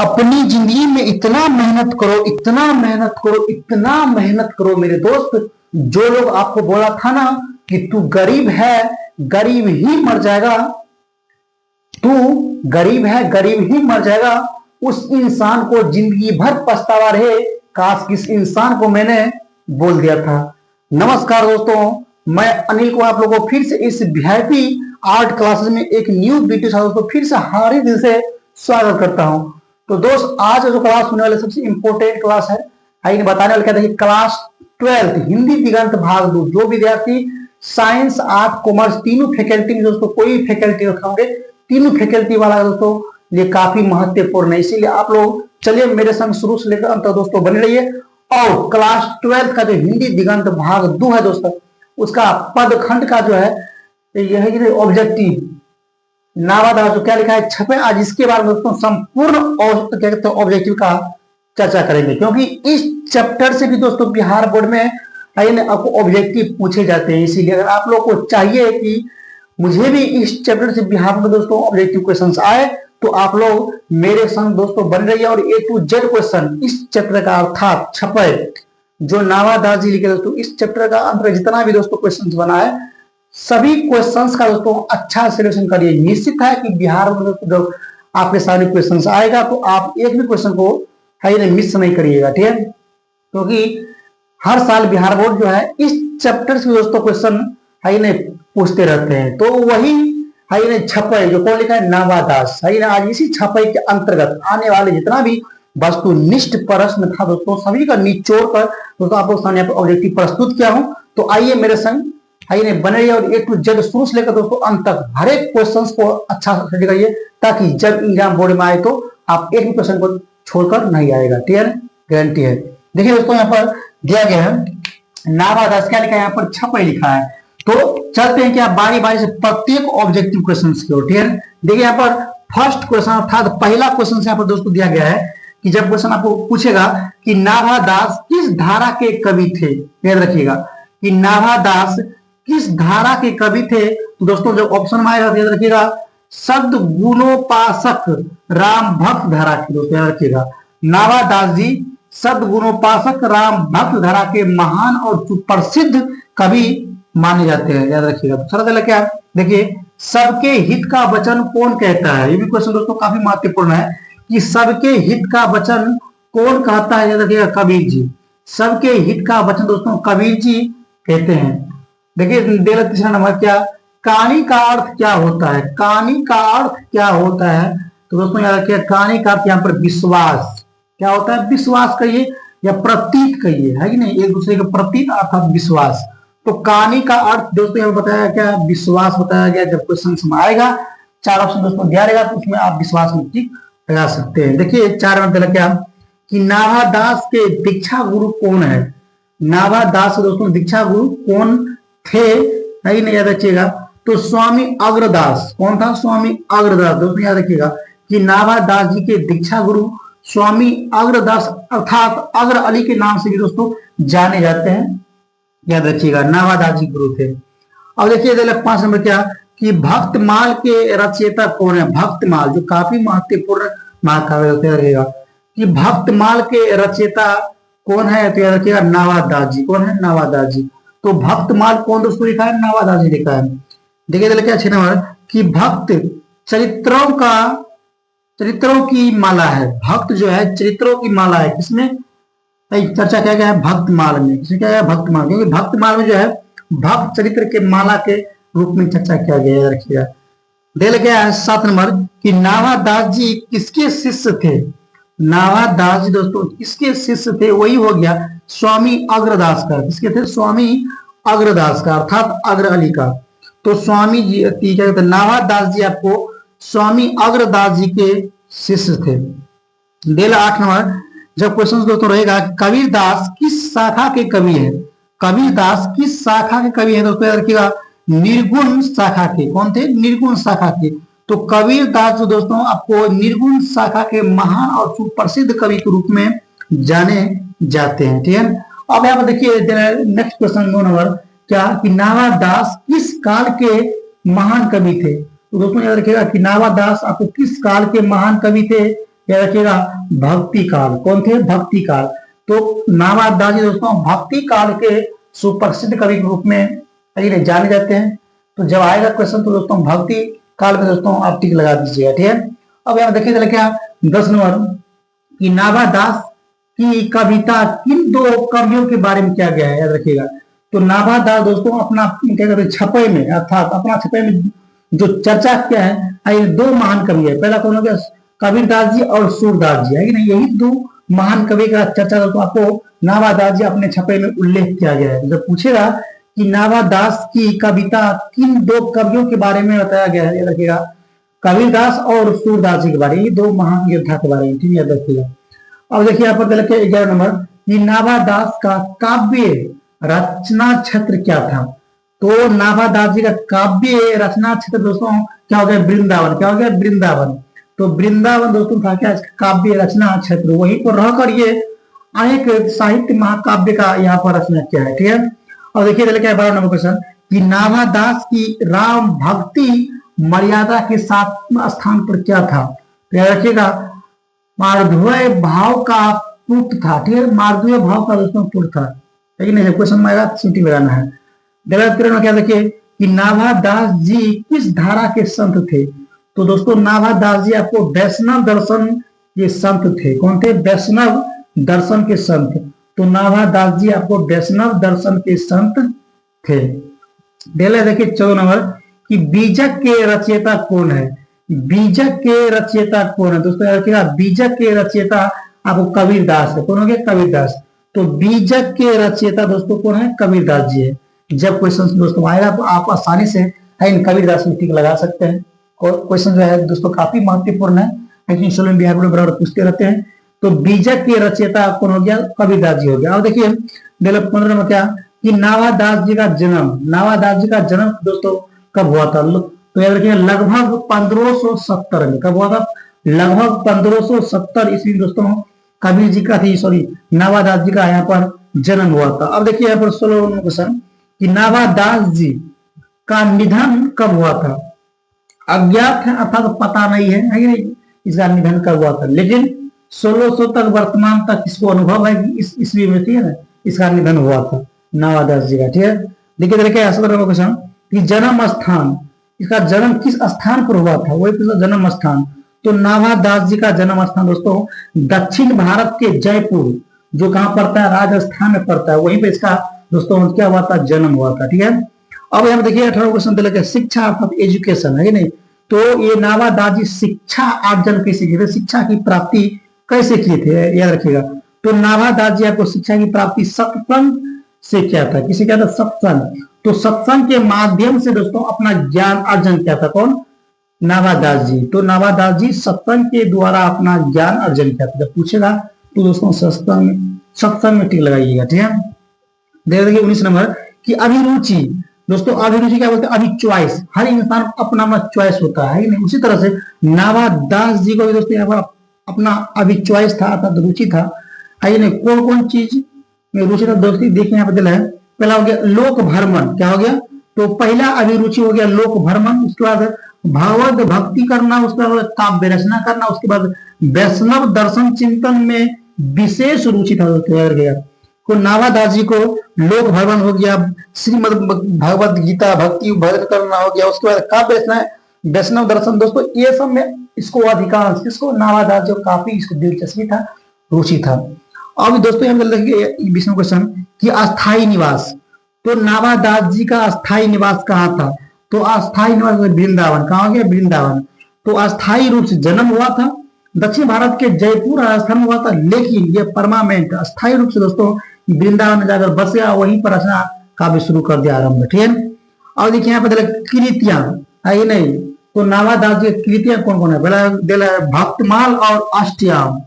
अपनी जिंदगी में इतना मेहनत करो, इतना मेहनत करो, इतना मेहनत करो मेरे दोस्त। जो लोग आपको बोला था ना कि तू गरीब है, गरीब ही मर जाएगा, तू गरीब है, गरीब ही मर जाएगा, उस इंसान को जिंदगी भर पछतावा रहे। काश किस इंसान को मैंने बोल दिया था। नमस्कार दोस्तों, मैं अनिल को आप लोगों को फिर से इस वीआईपी आर्ट क्लासेस में एक न्यू वीडियो के साथ दोस्तों फिर से हार्दिक दिल से स्वागत करता हूं। तो दोस्त, आज जो क्लास होने वाले सबसे इंपॉर्टेंट क्लास है, आइए बताने वाले क्या देखिए, क्लास 12 हिंदी दिगंत भाग 2। जो विद्यार्थी साइंस, आर्ट, कॉमर्स तीनों फैकल्टी में दोस्तों कोई फैकल्टी रखाओगे, तीनों फैकल्टी वाला दोस्तों ये काफी महत्वपूर्ण है। इसीलिए आप लोग चलिए मेरे संग शुरू से लेकर अंत दोस्तों बने रहिए। और क्लास 12 का जो हिंदी दिगंत भाग 2 है दोस्तों, उसका पदखंड का जो है यह है ऑब्जेक्टिव नावादा जो क्या लिखा है छपे, आज इसके बारे में दोस्तों संपूर्ण क्या कहते हैं ऑब्जेक्टिव का चर्चा करेंगे। क्योंकि इस चैप्टर से भी दोस्तों बिहार बोर्ड में आपको ऑब्जेक्टिव पूछे जाते हैं। इसीलिए अगर आप लोग को चाहिए कि मुझे भी इस चैप्टर से बिहार में दोस्तों ऑब्जेक्टिव क्वेश्चंस आए, तो आप लोग मेरे संग दोस्तों बन रहिए। और A to Z क्वेश्चन इस चैप्टर का अर्थात छपे जो नावादास जी लिखे दोस्तों, इस चैप्टर का अंतर जितना भी दोस्तों क्वेश्चन बना है, सभी क्वेश्चंस का दोस्तों अच्छा सिलेक्शन करिए। निश्चित है कि बिहार में दोस्तों जब आपके सामने क्वेश्चंस आएगा तो आप एक भी क्वेश्चन को मिस नहीं करिएगा, ठीक है। क्योंकि हर साल बिहार बोर्ड जो है इस चैप्टर से दोस्तों क्वेश्चन पूछते रहते हैं। तो वही छपई जो कौन लिखा है, नावादास आज इसी छपई के अंतर्गत आने वाले जितना भी वस्तुनिष्ठ प्रश्न था दोस्तों, सभी का निचोड़ कर दोस्तों आप लोग सामने ऑब्जेक्टिव प्रस्तुत किया हूं। तो आइए मेरे संग बने रहिए और A to Z शुरू से लेकर दोस्तों अंत तक हर एक क्वेश्चंस को अच्छा से करिए, ताकि जब एग्जाम बोर्ड में आए तो आप एक भी क्वेश्चन को छोड़कर नहीं आएगा, ठीक है, गारंटी है। देखिए दोस्तों यहाँ पर दिया गया है नावादास, क्या लिखा है यहाँ पर छपई लिखा है। तो चलते हैं क्या बारी बारी से प्रत्येक ऑब्जेक्टिव क्वेश्चन की ओर, ठीक है। देखिए यहाँ पर फर्स्ट क्वेश्चन अर्थात पहला क्वेश्चन यहाँ पर दोस्तों दिया गया है कि जब क्वेश्चन आपको पूछेगा कि नावादास किस धारा के कवि थे, याद रखिएगा कि नावादास किस धारा के कवि थे। तो दोस्तों जब ऑप्शन में आएगा याद रखिएगा सद्गुणोपासक राम भक्त धारा के, दोस्तों याद रखिएगा नावादास जी सद्गुणोपासक राम भक्त धारा के महान और प्रसिद्ध कवि माने जाते हैं, याद रखिएगा। तो सरल क्या देखिए, सबके हित का वचन कौन कहता है, ये भी क्वेश्चन दोस्तों काफी महत्वपूर्ण है कि सबके हित का वचन कौन कहता है, याद रखिएगा कबीर जी। सबके हित का वचन दोस्तों कबीर जी कहते हैं। देखिए तीसरा नंबर क्या, कहानी का अर्थ क्या होता है, कहानी का अर्थ क्या होता है। तो दोस्तों याद रखिए कहानी का अर्थ यहाँ पर विश्वास क्या होता है, विश्वास कहिए या प्रतीत कहिए, है कि नहीं, एक दूसरे के प्रतीत अर्थात विश्वास। तो कहानी का अर्थ दोस्तों यहाँ बताया क्या, विश्वास बताया गया। जब क्वेश्चन में आएगा 4 ऑप्शन दोस्तों दिया रहेगा तो उसमें आप विश्वास में टिक लगा सकते हैं। देखिए 4 नंबर क्या कि नावादास के दीक्षा गुरु कौन है। नावादास दोस्तों दीक्षा गुरु कौन थे, नहीं याद रखिएगा। तो स्वामी अग्रदास कौन था, स्वामी अग्रदास। दोस्तों याद रखिएगा कि नावादास जी के दीक्षा गुरु स्वामी अग्रदास अर्थात अग्र अली के नाम से भी दोस्तों जाने जाते हैं, याद रखिएगा नावादास जी गुरु थे। अब देखिए 5 नंबर क्या कि भक्तमाल के रचयिता कौन है। भक्तमाल जो काफी महत्वपूर्ण महाकाव्य होते रहेगा कि भक्तमाल के रचयिता कौन है, तो याद रखिएगा नावादास जी। कौन है, नावादास जी। तो भक्तमाल कौन दोस्तों लिखा है, नावादास जी लिखा है। देखिए क्या 6 नंबर कि भक्त चरित्रों की माला है। भक्त जो है चरित्रों की माला है, किसमें चर्चा किया गया है, भक्तमाल में। किसमें क्या है, भक्तमाल, क्योंकि भक्तमाल में जो है भक्त चरित्र के माला के रूप में चर्चा किया गया है, रखिएगा। दे गया है 7 नंबर कि नावादास जी किसके शिष्य थे। नावादास जी दोस्तों किसके शिष्य थे, वही हो गया स्वामी अग्रदास का। किसके थे, स्वामी अग्रदास का अर्थात अग्र अली का। तो स्वामी जी क्या कहते हैं, नावादास जी आपको स्वामी अग्रदास जी के शिष्य थे। डेला 8 नंबर जब क्वेश्चन दोस्तों रहेगा कबीरदास किस शाखा के कवि है। कबीरदास किस शाखा के कवि है, दोस्तों याद रखिएगा निर्गुण शाखा के। कौन थे, निर्गुण शाखा के। तो कबीरदास जो दोस्तों आपको निर्गुण शाखा के महान और सुप्रसिद्ध कवि के रूप में जाने जाते हैं, ठीक है। अब यहाँ पर देखिए नेक्स्ट क्वेश्चन 2 नंबर क्या कि नावादास किस काल के महान कवि थे। तो दोस्तों याद रखिएगा कि नावादास आपको किस काल के महान कवि थे, क्या रखिएगा, भक्ति काल। कौन थे, भक्ति काल। तो नाभादास दास जी दोस्तों भक्ति काल के सुप्रसिद्ध कवि के रूप में जाने जाते हैं। तो जब आएगा क्वेश्चन तो दोस्तों भक्ति काल में दोस्तों आप टिक लगा दीजिएगा, ठीक है। अब यहाँ देखिए चले क्या 10 नंबर कि नाभादास की कविता किन दो कवियों के बारे में किया गया है, याद रखिएगा। तो नाभादास दोस्तों अपना क्या कहते हैं छपे में, अर्थात अपना छपे में जो चर्चा किया है, दो महान कवि है। पहला कौन हो गया, कबीरदास जी और सूरदास जी, है कि नहीं। यही दो महान कवि का चर्चा दोस्तों आपको नाभादास जी अपने छपे में उल्लेख किया गया है। जब पूछेगा कि नाभादास की कविता किन दो कवियों के बारे में बताया गया है, याद रखिएगा, कबीरदास और सूरदास जी के बारे में, ये दो महान योद्धा के बारे में, ठीक है, याद रखिएगा। अब देखिए यहाँ पर लिखे 11 नंबर कि नाभादास का काव्य रचना क्षेत्र क्या था। तो नाभादास जी का काव्य रचना क्षेत्र दोस्तों क्या हो गया, वृंदावन। क्या हो गया, वृंदावन। तो वृंदावन दोस्तों था क्या, काव्य रचना क्षेत्र। वहीं पर रहकर ये अनेक साहित्य महाकाव्य का यहाँ पर रचना किया है, ठीक है। और देखिए 12 नंबर क्वेश्चन कि नाभादास की राम भक्ति मर्यादा के साथ स्थान पर क्या था। तो याद रखिएगा मार्धव भाव का पुट था, ठीक है, मार्धव भाव का दोस्तों पुट था, लेकिन नहीं क्वेश्चन में आएगा सीटी लगाना है। 13 में क्या देखिए कि नाभादास जी किस धारा के संत थे। तो दोस्तों नाभादास जी आपको वैष्णव दर्शन के संत थे। कौन थे, वैष्णव दर्शन के संत। तो नाभादास जी आपको वैष्णव दर्शन के संत थे। देखिए 14 नंबर कि बीजक के रचयिता कौन है। बीजक के रचयिता कौन है दोस्तों, याद रखिएगा बीजक के रचयिता आपको कबीरदास है। कौन हो गया, कबीरदास। तो बीजक के रचयिता दोस्तों कौन है, कबीरदास जी है। जब क्वेश्चन दोस्तों आएगा तो आप आसानी से इन कबीरदास में टिक लगा सकते हैं। क्वेश्चन जो है दोस्तों काफी महत्वपूर्ण है, लेकिन बिहार बोर्ड बराबर पूछते रहते हैं। तो बीजक के रचयिता कौन हो गया, कबीरदास जी हो गया। और देखिए 15 में क्या कि नाभादास जी का जन्म, नाभादास जी का जन्म दोस्तों कब हुआ था। तो याद रखिए लगभग 1570 में। कब हुआ था, लगभग 1570 ईस्वी दोस्तों कबीर जी का थी, सॉरी नाभादास जी का यहाँ पर जन्म हुआ था। अब देखिए यहाँ पर 16 क्वेश्चन कि नाभादास जी का निधन कब हुआ था। अज्ञात है अर्थात पता नहीं है कि नहीं इसका निधन कब हुआ था, लेकिन 1600 तक वर्तमान तक इसको अनुभव है कि इस ईस्वी में, ठीक है ना, इसका निधन हुआ था नाभादास जी का, ठीक है। देखिए 17 क्वेश्चन कि जन्म स्थान, इसका जन्म किस स्थान पर हुआ था, वही तो जन्म स्थान। तो नाभादास जी का जन्म स्थान दोस्तों दक्षिण भारत के जयपुर, जो कहाँ पड़ता है, राजस्थान में पड़ता है, वहीं पे इसका दोस्तों क्या हुआ था, जन्म हुआ था, ठीक है। अब यहाँ देखिए 18 क्वेश्चन दिया शिक्षा अर्थात एजुकेशन, है कि नहीं। तो ये नाभादास जी शिक्षा अर्जन कैसे किए थे, शिक्षा की प्राप्ति कैसे किए थे, याद रखिएगा। तो नाभादास जी आपको शिक्षा की प्राप्ति सत्संग से किया था। किसे क्या था, सत्संग। तो सत्संग के माध्यम से दोस्तों अपना ज्ञान अर्जन किया था। कौन, नाभादास जी। तो नाभादास जी सत्संग के द्वारा अपना ज्ञान अर्जन किया था। जब पूछेगा तो दोस्तों सत्संग में टिक लगाइएगा, ठीक है। देखिए 19 नंबर की अभिरुचि। दोस्तों अभिरुचि क्या बोलते हैं, अभी चॉइस। हर इंसान अपना अपना चॉइस होता है नहीं, उसी तरह से नाभादास जी को भी दोस्तों यहाँ पर अपना अभी चॉइस था, अर्थात रुचि था। आइए नहीं कौन कौन चीज में रुचि था दोस्तों, देखिए यहाँ पर दिला है। पहला हो गया लोक भ्रमण, क्या हो गया, तो पहला अभिरुचि हो गया लोक भ्रमण। उसके बाद भागवत भक्ति करना, उसके बाद काव्य रचना करना, उसके बाद वैष्णव दर्शन चिंतन में विशेष रुचि था दोस्तों। को नाभादास जी को लोक भ्रमण हो गया, श्रीमद भगवत गीता भक्ति भजन करना हो गया, उसके बाद काव्य रचना, वैष्णव दर्शन दोस्तों, ये सब में इसको अधिकांश, इसको नाभादास जी काफी इसको दिलचस्पी था, रुचि था। अब दोस्तों हम देखिए 20वां क्वेश्चन कि अस्थायी निवास। तो नाभादास जी का अस्थायी निवास कहाँ था, तो अस्थायी निवास वृंदावन। कहाँ हो गया, वृंदावन। तो अस्थायी रूप से जन्म हुआ था दक्षिण भारत के जयपुर राजस्थान में हुआ था, लेकिन ये परमानेंट अस्थायी रूप से दोस्तों वृंदावन में जाकर बस गया, वहीं पर रचना काव्य शुरू कर दिया आरंभ, ठीक है। और देखिए यहाँ पे कृतियां आई नहीं, तो नाभादास जी कृतियां कौन कौन है, पहला भक्तमाल और अष्टयाम,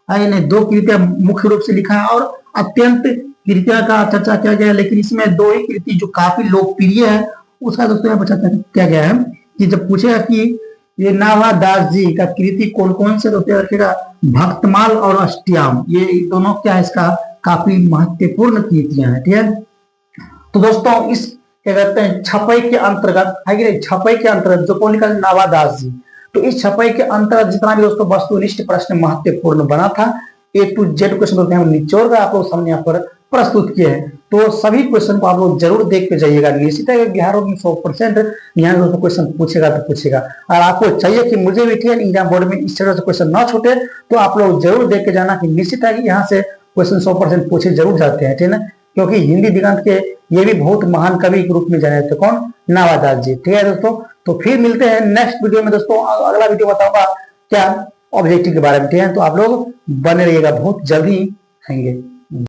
आई नहीं, दो कृतियां मुख्य रूप से लिखा है और अत्यंत कृतियां का चर्चा किया गया है, लेकिन इसमें दो ही कृति जो काफी लोकप्रिय है उसका दोस्तों यहाँ पर चर्चा किया गया है कि जब पूछेगा कि ये नाभादास जी का कृति कौन कौन से दोस्तों रखेगा, भक्तमाल और अष्टयाम, ये दोनों क्या है इसका काफी महत्वपूर्ण कृतियां हैं, ठीक है। तो दोस्तों इस क्या कहते हैं छपई के अंतर्गत है कि नहीं, छपई के अंतर्गत जो कौन लिखा, नाभादास जी। तो इस छपाई के अंतर्गत जितना भी दोस्तों वस्तुनिष्ठ प्रश्न महत्वपूर्ण बना था, A to Z क्वेश्चन होते हैं, हम निचोड़ कर आप लोग सामने यहाँ पर प्रस्तुत किए हैं। तो सभी क्वेश्चन को आप लोग जरूर देख के जाइएगा। निश्चित है 11 में 100% यहाँ दोस्तों क्वेश्चन पूछेगा तो पूछेगा। और आपको चाहिए कि मुझे भी ठीक एग्जाम बोर्ड में इस तरह से क्वेश्चन ना छूटे, तो आप लोग जरूर देख के जाना कि निश्चित है कि यहाँ से क्वेश्चन 100% पूछे जरूर जाते हैं, ठीक है ना। क्योंकि हिंदी दिगंत के ये भी बहुत महान कवि के रूप में जाने जाते, कौन, नावादास जी, ठीक है दोस्तों। तो फिर मिलते हैं नेक्स्ट वीडियो में दोस्तों। अगला वीडियो बताऊंगा क्या, ऑब्जेक्टिव के बारे में, ठीक है। तो आप लोग बने रहिएगा, बहुत जल्द ही आएंगे।